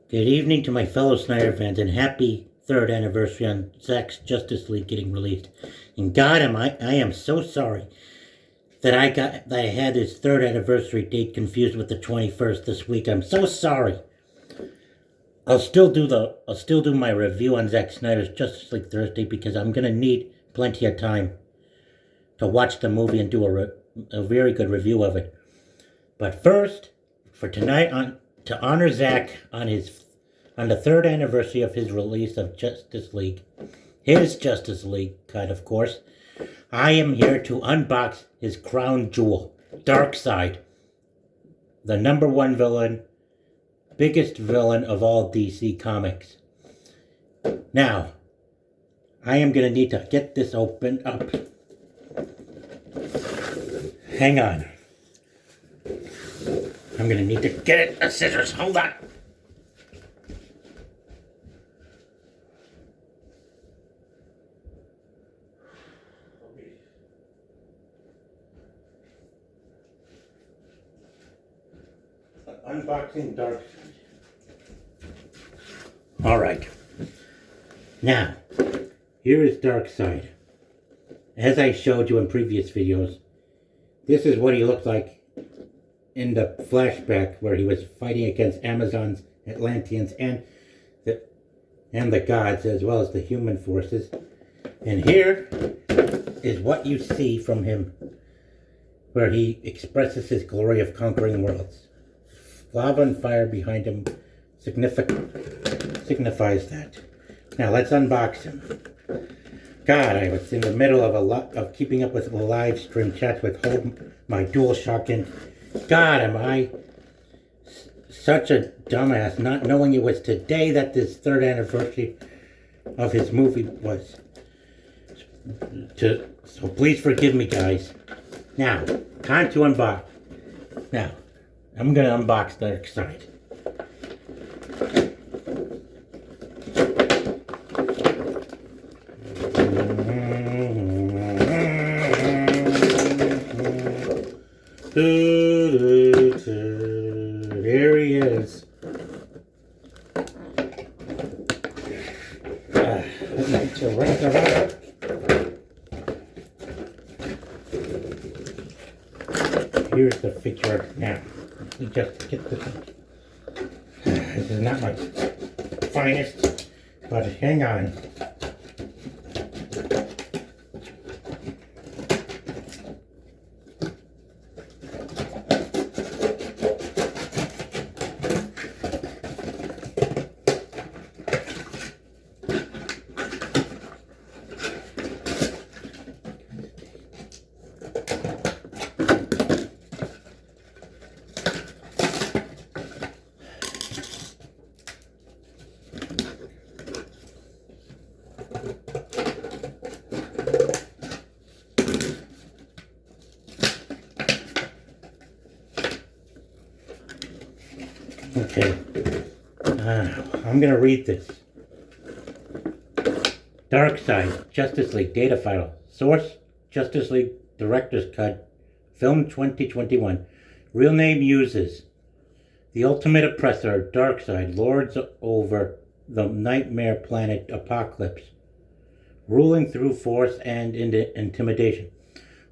Good evening to my fellow Snyder fans, and happy third anniversary on Zack's Justice League getting released. And God, I am so sorry that I had his third anniversary date confused with the 21st this week. I'm so sorry. I'll still do my review on Zack Snyder's Justice League Thursday because I'm gonna need plenty of time to watch the movie and do a very good review of it. But first, for tonight, to honor Zack on the third anniversary of his release of Justice League, his Justice League cut, of course, I am here to unbox his crown jewel, Darkseid, the #1 villain, biggest villain of all DC Comics. Now, I am going to need to get this opened up. Hang on. I'm going to need to get it. The scissors. Hold on. Unboxing Darkseid. Alright. Now, here is Darkseid. As I showed you in previous videos, this is what he looked like in the flashback where he was fighting against Amazons, Atlanteans, and the gods, as well as the human forces. And here is what you see from him, where he expresses his glory of conquering worlds. Lava and fire behind him signifies that. Now let's unbox him. God, I was in the middle of keeping up with a live stream chat with my DualShock, and God, am I such a dumbass not knowing it was today that this third anniversary of his movie was. So please forgive me, guys. Now, time to unbox. Now, I'm going to unbox Darkseid. Here he is. Here's the figure now. We just get this. This is not my finest, but hang on. Okay, I'm going to read this. Darkseid, Justice League, data file. Source, Justice League Director's Cut, Film 2021. Real name uses. The ultimate oppressor, Darkseid, lords over the nightmare planet Apokalips, ruling through force and intimidation.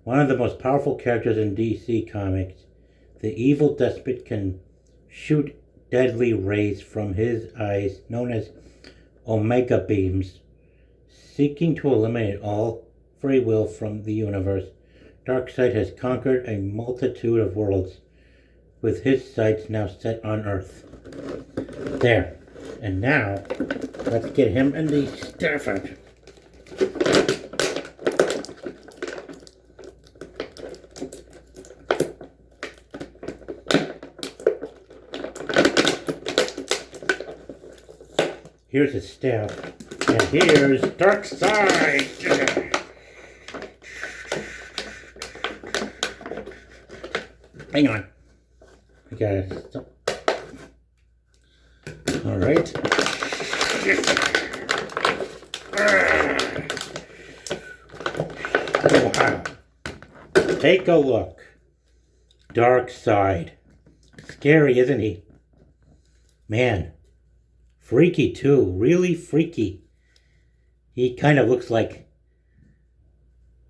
One of the most powerful characters in DC Comics, the evil despot can shoot deadly rays from his eyes, known as Omega Beams, seeking to eliminate all free will from the universe. Darkseid has conquered a multitude of worlds, with his sights now set on Earth. There. And now, let's get him in the Snyderverse. Here's his staff, and here's Darkseid. Hang on, I gotta stop. All right. Wow. Take a look. Darkseid. Scary, isn't he? Man. Freaky too, really freaky. He kind of looks like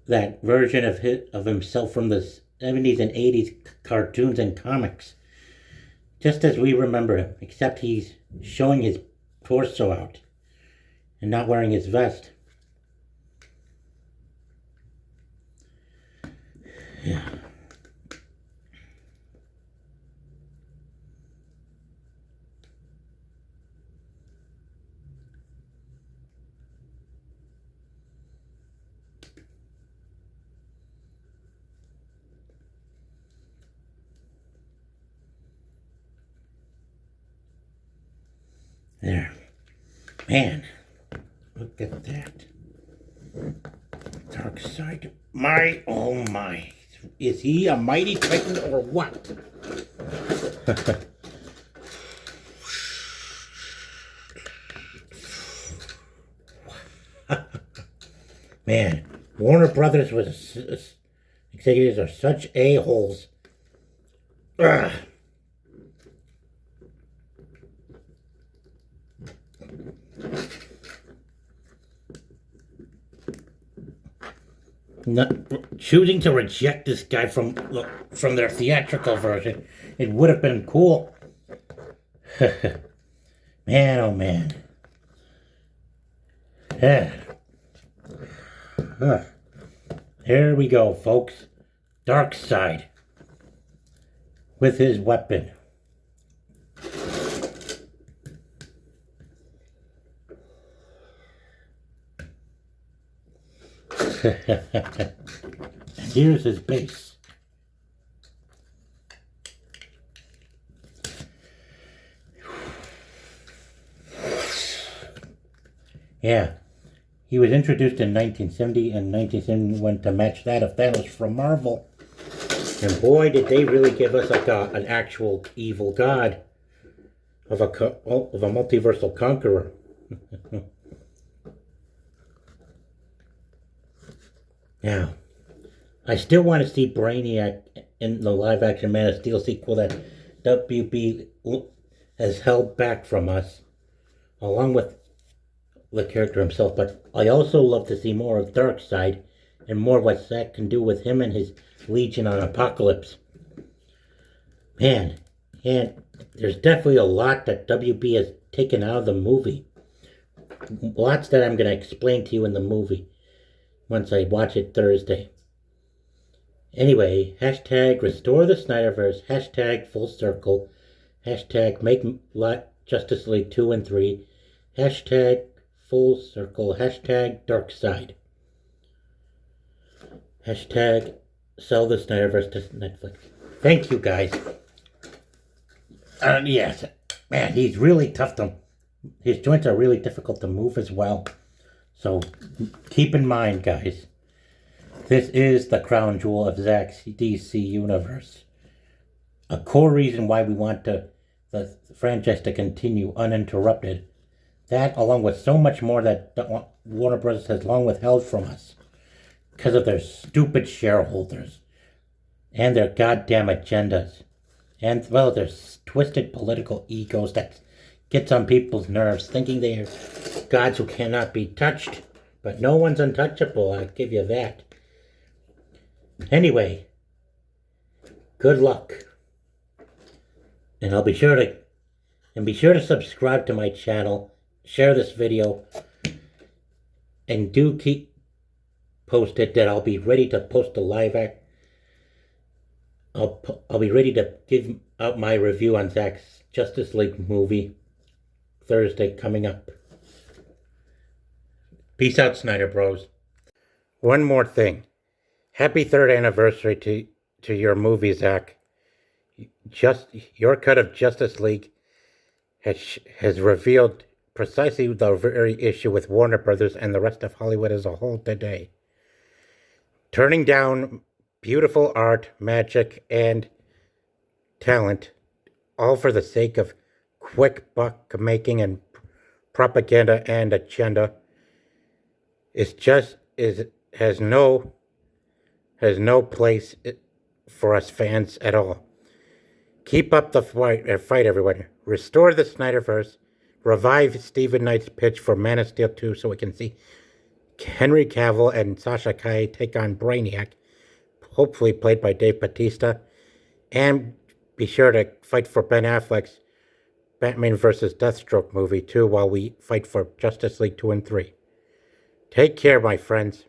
that version of himself from the 70s and 80s cartoons and comics. Just as we remember him, except he's showing his torso out and not wearing his vest. Yeah. There. Man, look at that. Darkseid. My, oh my. Is he a mighty titan or what? Man, Warner Brothers executives are such a-holes. Ugh. Not choosing to reject this guy from their theatrical version. It would have been cool. Man, oh man. Yeah. Here we go, folks. Darkseid with his weapon. And here's his base. Yeah, he was introduced in 1970 and 1971 to match that of Thanos from Marvel. And boy, did they really give us an actual evil god of a multiversal conqueror. Now, I still want to see Brainiac in the live-action Man of Steel sequel that WB has held back from us, along with the character himself. But I also love to see more of Darkseid and more what Zack can do with him and his Legion on Apokalips. Man, and there's definitely a lot that WB has taken out of the movie. Lots that I'm going to explain to you in the movie once I watch it Thursday. Anyway, hashtag restore the Snyderverse, hashtag full circle, hashtag make Justice League 2 and 3, hashtag full circle, hashtag Darkseid, hashtag sell the Snyderverse to Netflix. Thank you, guys. Yes, man, he's really tough his joints are really difficult to move as well. So keep in mind, guys, this is the crown jewel of Zack's DC universe. A core reason why we want the franchise to continue uninterrupted. That, along with so much more that Warner Bros. Has long withheld from us because of their stupid shareholders and their goddamn agendas. And, well, their twisted political egos that gets on people's nerves, thinking they are gods who cannot be touched. But no one's untouchable, I'll give you that. Anyway, good luck. And be sure to subscribe to my channel, share this video, and do keep posted that I'll be ready to post a live act. I'll be ready to give out my review on Zack's Justice League movie Thursday coming up. Peace out, Snyder Bros. One more thing. Happy 3rd anniversary to your movie, Zack. Your cut of Justice League has revealed precisely the very issue with Warner Brothers and the rest of Hollywood as a whole today. Turning down beautiful art, magic, and talent, all for the sake of quick buck making and propaganda and agenda, has no place for us fans at all. Keep up the fight, everyone. Restore the Snyderverse. revive Stephen Knight's pitch for Man of Steel 2 so we can see Henry Cavill and Sasha Calle take on Brainiac, hopefully played by Dave Bautista, and be sure to fight for Ben Affleck's Batman vs. Deathstroke movie too while we fight for Justice League 2 and 3. Take care, my friends.